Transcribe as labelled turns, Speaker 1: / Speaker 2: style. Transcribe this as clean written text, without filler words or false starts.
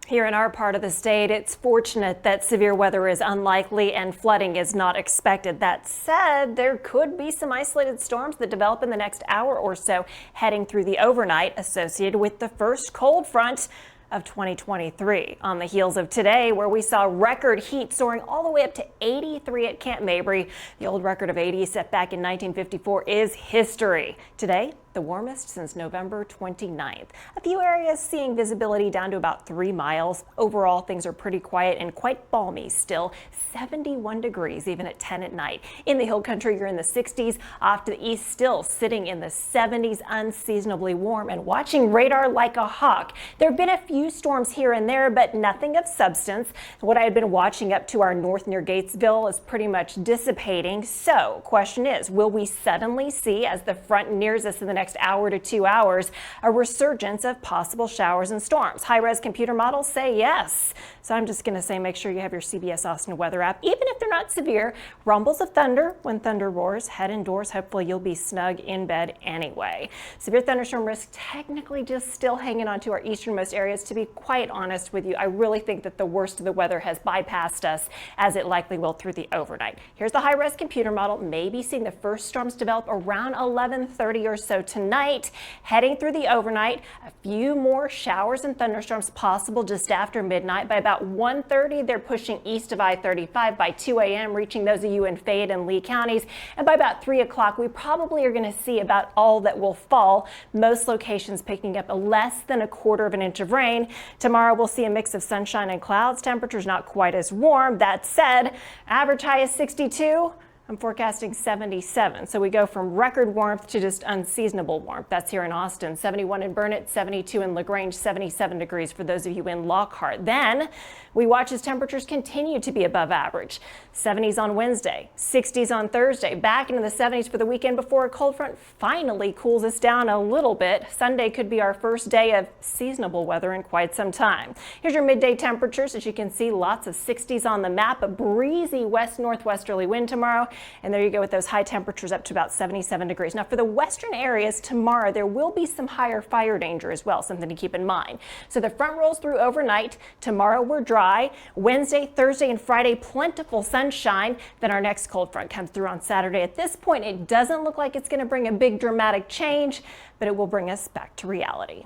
Speaker 1: Here in our part of the state, it's fortunate that severe weather is unlikely and flooding is not expected. That said, there could be some isolated storms that develop in the next hour or so heading through the overnight associated with the first cold front of 2023. On the heels of today, where we saw record heat soaring all the way up to 83 at Camp Mabry. The old record of 80 set back in 1954 is history. Today, the warmest since November 29th. A few areas seeing visibility down to about 3 miles. Overall, things are pretty quiet and quite balmy still. 71 degrees even at 10 at night. In the hill country, you're in the 60s. Off to the east, still sitting in the 70s, unseasonably warm and watching radar like a hawk. There have been a few storms here and there, but nothing of substance. What I had been watching up to our north near Gatesville is pretty much dissipating. So, question is, will we suddenly see, as the front nears us in the next hour to 2 hours, a resurgence of possible showers and storms? High-res computer models say yes. So I'm just going to say make sure you have your CBS Austin weather app, even if they're not severe. Rumbles of thunder when thunder roars. Head indoors. Hopefully you'll be snug in bed anyway. Severe thunderstorm risk technically just still hanging on to our easternmost areas. To be quite honest with you, I really think that the worst of the weather has bypassed us, as it likely will through the overnight. Here's the high-res computer model. Maybe seeing the first storms develop around 11:30 or so tonight. Heading through the overnight, a few more showers and thunderstorms possible just after midnight. By about 1:30, they're pushing east of I-35. By 2 a.m., reaching those of you in Fayette and Lee counties. And by about 3 o'clock, we probably are going to see about all that will fall. Most locations picking up less than 1/4 of an inch of rain. Tomorrow, we'll see a mix of sunshine and clouds. Temperatures not quite as warm. That said, average high is 62. I'm forecasting 77. So we go from record warmth to just unseasonable warmth. That's here in Austin. 71 in Burnett, 72 in LaGrange, 77 degrees for those of you in Lockhart. Then we watch as temperatures continue to be above average. 70s on Wednesday, 60s on Thursday, back into the 70s for the weekend before a cold front finally cools us down a little bit. Sunday could be our first day of seasonable weather in quite some time. Here's your midday temperatures. As you can see, lots of 60s on the map. A breezy west-northwesterly wind tomorrow. And there you go with those high temperatures up to about 77 degrees. Now for the western areas tomorrow, there will be some higher fire danger as well, something to keep in mind. So the front rolls through overnight. Tomorrow we're dry. Wednesday, Thursday, and Friday, plentiful sunshine. Then our next cold front comes through on Saturday. At this point, it doesn't look like it's going to bring a big dramatic change, but it will bring us back to reality.